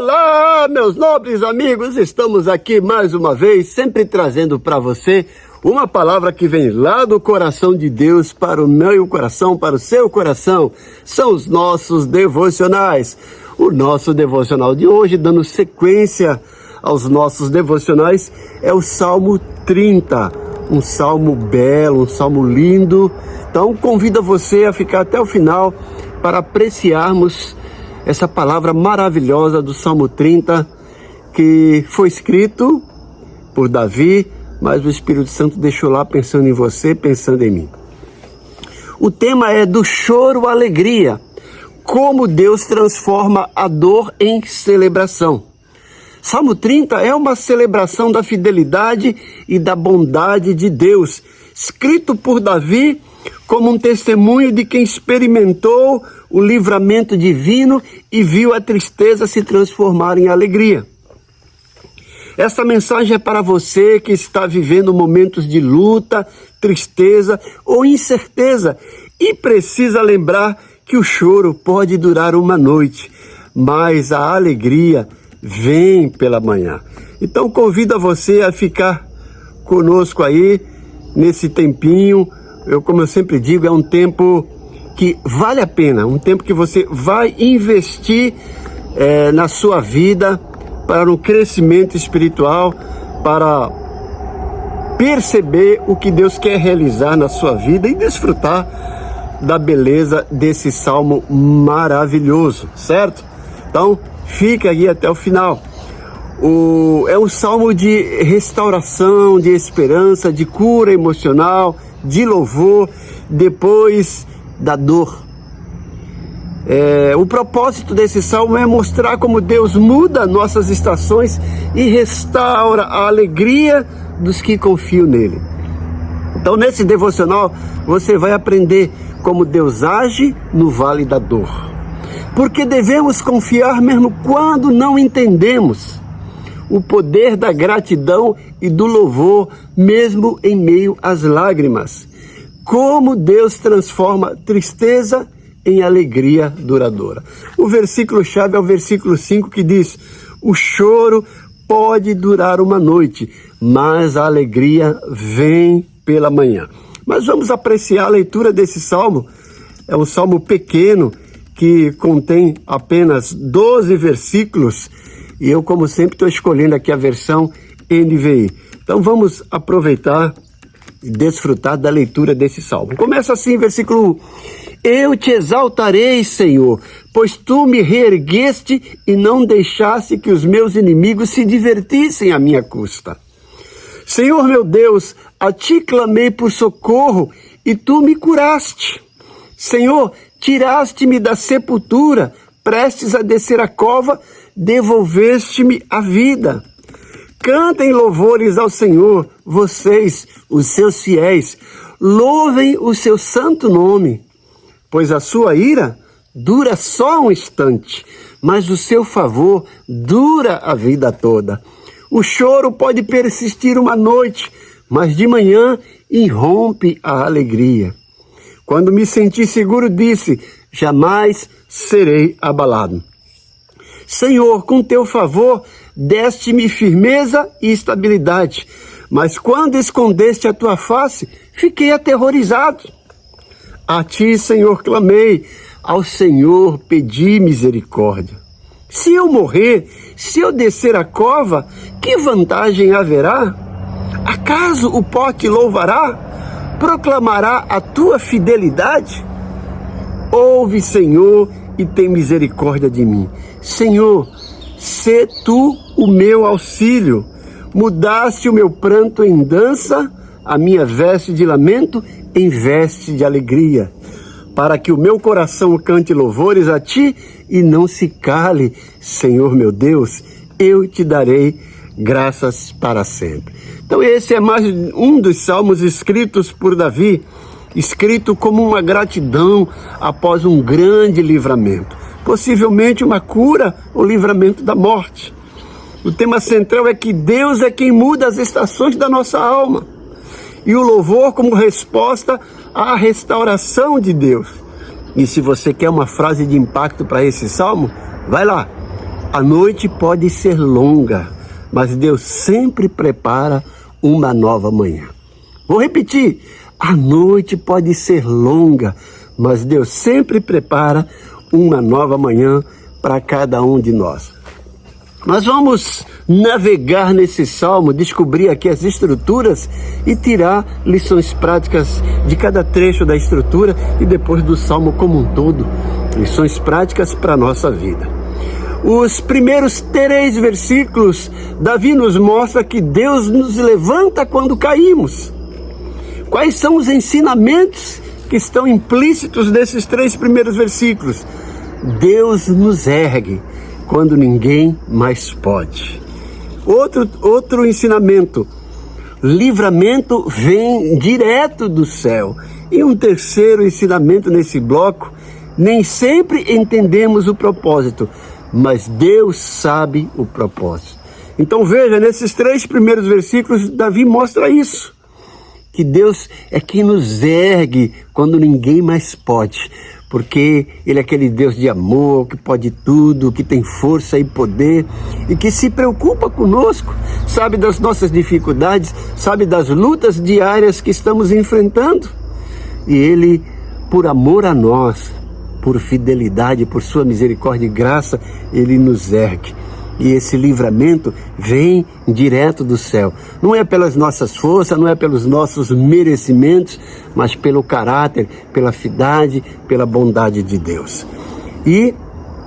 Olá, meus nobres amigos, estamos aqui mais uma vez, sempre trazendo para você uma palavra que vem lá do coração de Deus para o meu coração, para o seu coração. São os nossos devocionais. O nosso devocional de hoje, dando sequência aos nossos devocionais, é o Salmo 30. Um salmo belo, um salmo lindo. Então, convido você a ficar até o final para apreciarmos essa palavra maravilhosa do Salmo 30, que foi escrito por Davi, mas o Espírito Santo deixou lá pensando em você, pensando em mim. O tema é do choro à alegria, como Deus transforma a dor em celebração. Salmo 30 é uma celebração da fidelidade e da bondade de Deus, escrito por Davi como um testemunho de quem experimentou o livramento divino e viu a tristeza se transformar em alegria. Esta mensagem é para você que está vivendo momentos de luta, tristeza ou incerteza e precisa lembrar que o choro pode durar uma noite, mas a alegria vem pela manhã. Então convido você a ficar conosco aí nesse tempinho. Como eu sempre digo, é um tempo que vale a pena, um tempo que você vai investir na sua vida para um crescimento espiritual, para perceber o que Deus quer realizar na sua vida e desfrutar da beleza desse salmo maravilhoso, certo? Então, fica aí até o final. É um salmo de restauração, de esperança, de cura emocional, de louvor, depois da dor. O propósito desse salmo é mostrar como Deus muda nossas estações e restaura a alegria dos que confiam nele. Então, nesse devocional, você vai aprender como Deus age no vale da dor. Porque devemos confiar mesmo quando não entendemos. O poder da gratidão e do louvor, mesmo em meio às lágrimas. Como Deus transforma tristeza em alegria duradoura. O versículo-chave é o versículo 5 que diz: o choro pode durar uma noite, mas a alegria vem pela manhã. Mas vamos apreciar a leitura desse salmo. É um salmo pequeno que contém apenas 12 versículos e eu, como sempre, estou escolhendo aqui a versão NVI. Então vamos aproveitar e desfrutar da leitura desse salmo. Começa assim, versículo 1. Eu te exaltarei, Senhor, pois tu me reergueste e não deixaste que os meus inimigos se divertissem à minha custa. Senhor meu Deus, a ti clamei por socorro e tu me curaste. Senhor, tiraste-me da sepultura, prestes a descer a cova, devolveste-me a vida. Cantem louvores ao Senhor, vocês, os seus fiéis, louvem o seu santo nome, pois a sua ira dura só um instante, mas o seu favor dura a vida toda. O choro pode persistir uma noite, mas de manhã irrompe a alegria. Quando me senti seguro, disse: jamais serei abalado. Senhor, com teu favor, deste-me firmeza e estabilidade, mas quando escondeste a tua face, fiquei aterrorizado. A ti, Senhor, clamei, ao Senhor pedi misericórdia. Se eu morrer, se eu descer a cova, que vantagem haverá? Acaso o pó te louvará? Proclamará a tua fidelidade? Ouve, Senhor, e tem misericórdia de mim. Senhor, sê tu o meu auxílio. Mudaste o meu pranto em dança, a minha veste de lamento em veste de alegria, para que o meu coração cante louvores a ti e não se cale, Senhor meu Deus, eu te darei graças para sempre. Então esse é mais um dos salmos escritos por Davi, escrito como uma gratidão após um grande livramento, possivelmente uma cura ou livramento da morte. O tema central é que Deus é quem muda as estações da nossa alma, e o louvor como resposta à restauração de Deus. E se você quer uma frase de impacto para esse salmo, vai lá. A noite pode ser longa, mas Deus sempre prepara uma nova manhã. Vou repetir, a noite pode ser longa, mas Deus sempre prepara uma nova manhã para cada um de nós. Nós vamos navegar nesse salmo, descobrir aqui as estruturas e tirar lições práticas de cada trecho da estrutura e depois do salmo como um todo, lições práticas para a nossa vida. Os primeiros 3 versículos, Davi nos mostra que Deus nos levanta quando caímos. Quais são os ensinamentos que estão implícitos nesses 3 primeiros versículos? Deus nos ergue quando ninguém mais pode. Outro ensinamento, livramento vem direto do céu. E um terceiro ensinamento nesse bloco, nem sempre entendemos o propósito, mas Deus sabe o propósito. Então veja, nesses 3 primeiros versículos, Davi mostra isso, que Deus é quem nos ergue quando ninguém mais pode, porque Ele é aquele Deus de amor, que pode tudo, que tem força e poder, e que se preocupa conosco, sabe das nossas dificuldades, sabe das lutas diárias que estamos enfrentando, e Ele, por amor a nós, por fidelidade, por sua misericórdia e graça, Ele nos ergue. E esse livramento vem direto do céu. Não é pelas nossas forças, não é pelos nossos merecimentos, mas pelo caráter, pela fidelidade, pela bondade de Deus. E,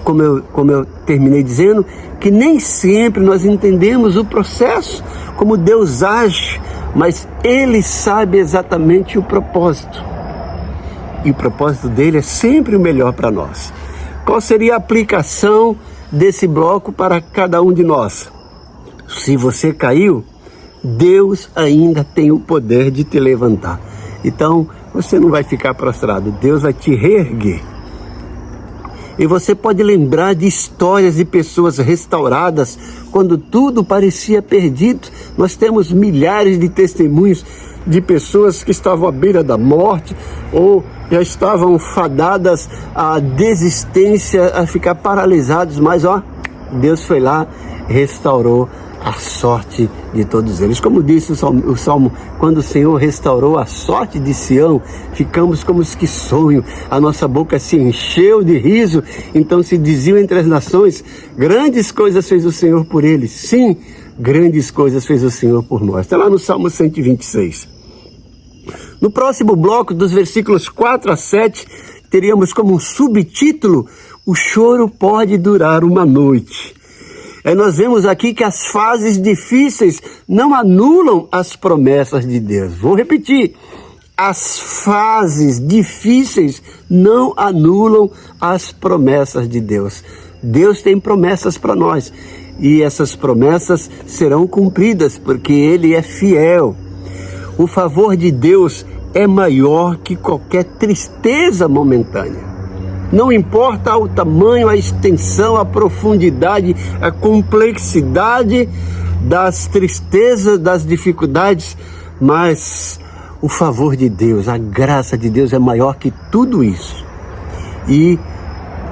como eu terminei dizendo, que nem sempre nós entendemos o processo, como Deus age, mas Ele sabe exatamente o propósito. E o propósito dele é sempre o melhor para nós. Qual seria a aplicação desse bloco para cada um de nós? Se você caiu, Deus ainda tem o poder de te levantar. Então, você não vai ficar prostrado, Deus vai te reerguer. E você pode lembrar de histórias de pessoas restauradas quando tudo parecia perdido. Nós temos milhares de testemunhos de pessoas que estavam à beira da morte ou já estavam fadadas à desistência, a ficar paralisados, mas Deus foi lá, restaurou a sorte de todos eles. Como disse o Salmo, quando o Senhor restaurou a sorte de Sião, ficamos como os que sonham, a nossa boca se encheu de riso, então se diziam entre as nações, grandes coisas fez o Senhor por eles. Sim, grandes coisas fez o Senhor por nós. Está lá no Salmo 126. No próximo bloco, dos versículos 4 a 7, teríamos como um subtítulo, o choro pode durar uma noite. Nós vemos aqui que as fases difíceis não anulam as promessas de Deus. Vou repetir, as fases difíceis não anulam as promessas de Deus. Deus tem promessas para nós e essas promessas serão cumpridas porque Ele é fiel. O favor de Deus é maior que qualquer tristeza momentânea. Não importa o tamanho, a extensão, a profundidade, a complexidade das tristezas, das dificuldades, mas o favor de Deus, a graça de Deus é maior que tudo isso. E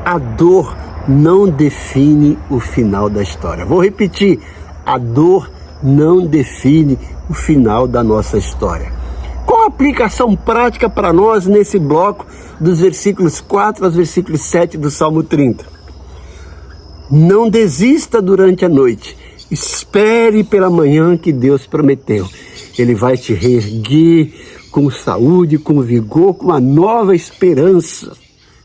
a dor não define o final da história. Vou repetir, a dor não define o final da nossa história. Qual a aplicação prática para nós nesse bloco dos versículos 4 aos versículos 7 do Salmo 30? Não desista durante a noite, espere pela manhã que Deus prometeu. Ele vai te reerguer com saúde, com vigor, com uma nova esperança.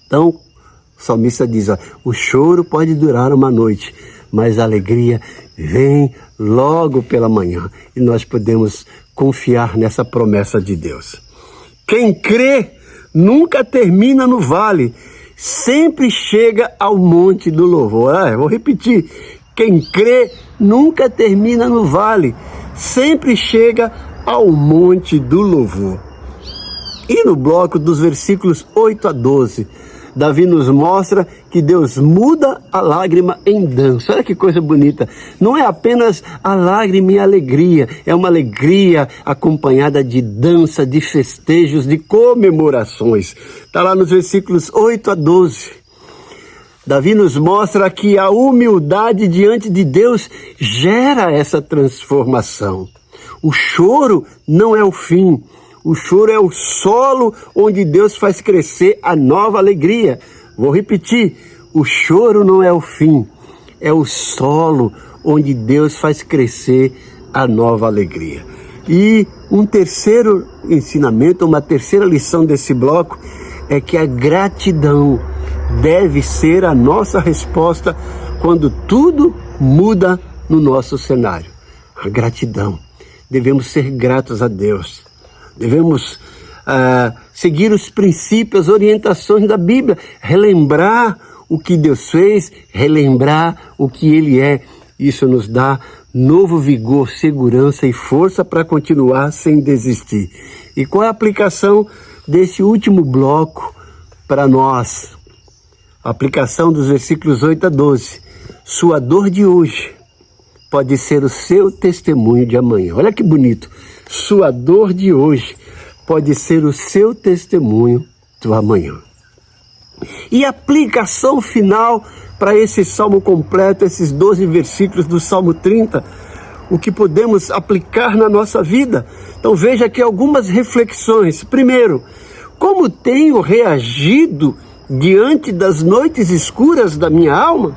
Então, o salmista diz, o choro pode durar uma noite, mas a alegria vem logo pela manhã. E nós podemos confiar nessa promessa de Deus. Quem crê nunca termina no vale, sempre chega ao monte do louvor. Vou repetir, quem crê nunca termina no vale, sempre chega ao monte do louvor. E no bloco dos versículos 8 a 12, Davi nos mostra que Deus muda a lágrima em dança. Olha que coisa bonita. Não é apenas a lágrima e a alegria. É uma alegria acompanhada de dança, de festejos, de comemorações. Está lá nos versículos 8 a 12. Davi nos mostra que a humildade diante de Deus gera essa transformação. O choro não é o fim. O choro é o solo onde Deus faz crescer a nova alegria. Vou repetir, o choro não é o fim. É o solo onde Deus faz crescer a nova alegria. E um terceiro ensinamento, uma terceira lição desse bloco é que a gratidão deve ser a nossa resposta quando tudo muda no nosso cenário. A gratidão. Devemos ser gratos a Deus. Devemos seguir os princípios, as orientações da Bíblia. Relembrar o que Deus fez, relembrar o que Ele é. Isso nos dá novo vigor, segurança e força para continuar sem desistir. E qual é a aplicação desse último bloco para nós? A aplicação dos versículos 8 a 12. Sua dor de hoje pode ser o seu testemunho de amanhã. Olha que bonito. Sua dor de hoje pode ser o seu testemunho do amanhã. E a aplicação final para esse salmo completo, esses 12 versículos do Salmo 30, o que podemos aplicar na nossa vida. Então veja aqui algumas reflexões. Primeiro, como tenho reagido diante das noites escuras da minha alma?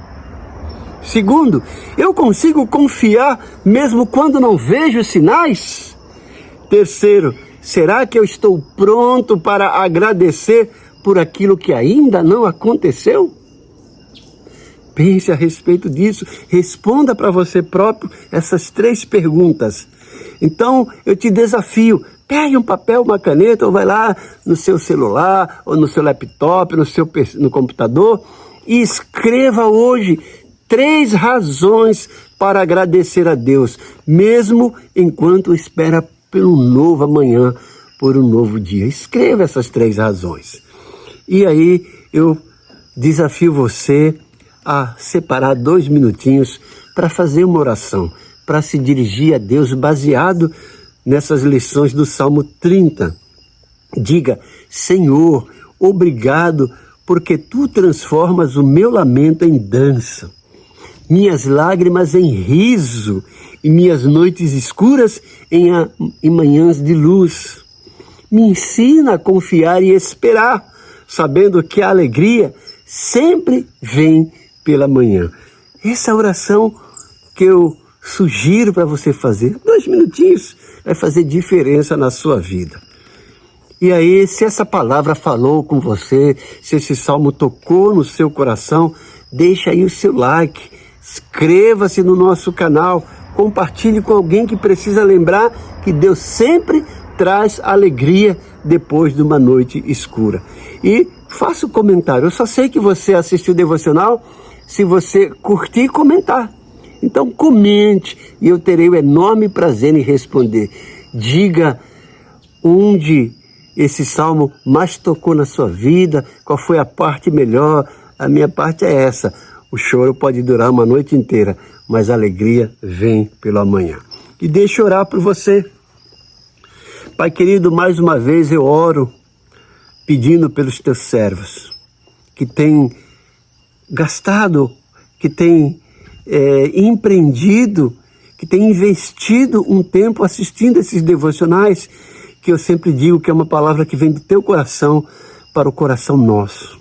Segundo, eu consigo confiar mesmo quando não vejo sinais? Terceiro, será que eu estou pronto para agradecer por aquilo que ainda não aconteceu? Pense a respeito disso, responda para você próprio essas 3 perguntas. Então, eu te desafio, pegue um papel, uma caneta, ou vai lá no seu celular, ou no seu laptop, no computador, e escreva hoje 3 razões para agradecer a Deus, mesmo enquanto espera pelo novo amanhã, por um novo dia. Escreva essas 3 razões. E aí, eu desafio você a separar 2 minutinhos para fazer uma oração, para se dirigir a Deus baseado nessas lições do Salmo 30. Diga: Senhor, obrigado porque Tu transformas o meu lamento em dança, minhas lágrimas em riso e minhas noites escuras em manhãs de luz. Me ensina a confiar e esperar, sabendo que a alegria sempre vem pela manhã. Essa é a oração que eu sugiro para você fazer. 2 minutinhos vai fazer diferença na sua vida. E aí, se essa palavra falou com você, se esse salmo tocou no seu coração, deixa aí o seu like, inscreva-se no nosso canal, compartilhe com alguém que precisa lembrar que Deus sempre traz alegria depois de uma noite escura. E faça um comentário. Eu só sei que você assistiu o devocional se você curtir e comentar. Então comente e eu terei o enorme prazer em responder. Diga onde esse salmo mais tocou na sua vida, qual foi a parte melhor. A minha parte é essa: o choro pode durar uma noite inteira, mas a alegria vem pelo amanhã. E deixa eu orar por você. Pai querido, mais uma vez eu oro pedindo pelos teus servos que têm gastado, que têm empreendido, que têm investido um tempo assistindo esses devocionais, que eu sempre digo que é uma palavra que vem do teu coração para o coração nosso.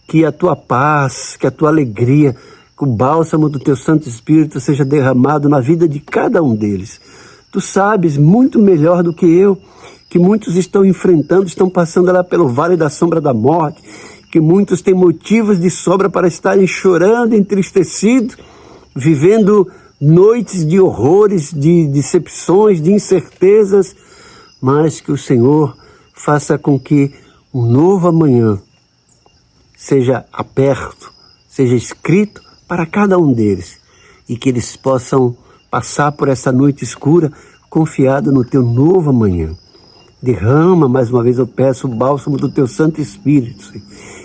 Que a tua paz, que a tua alegria, que o bálsamo do teu Santo Espírito seja derramado na vida de cada um deles. Tu sabes muito melhor do que eu que muitos estão enfrentando, estão passando lá pelo vale da sombra da morte, que muitos têm motivos de sobra para estarem chorando, entristecidos, vivendo noites de horrores, de decepções, de incertezas, mas que o Senhor faça com que um novo amanhã seja aberto, seja escrito para cada um deles, e que eles possam passar por essa noite escura confiado no teu novo amanhã. Derrama, mais uma vez eu peço, o bálsamo do teu Santo Espírito.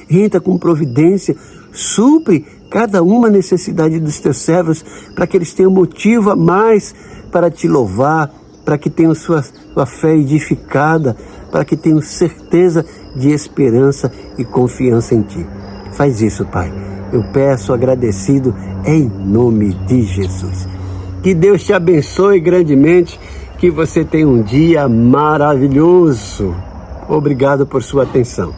Entra com providência, supre cada uma necessidade dos teus servos, para que eles tenham motivo a mais para te louvar, para que tenham sua fé edificada, para que tenham certeza de esperança e confiança em ti. Faz isso, Pai. Eu peço agradecido em nome de Jesus. Que Deus te abençoe grandemente, que você tenha um dia maravilhoso. Obrigado por sua atenção.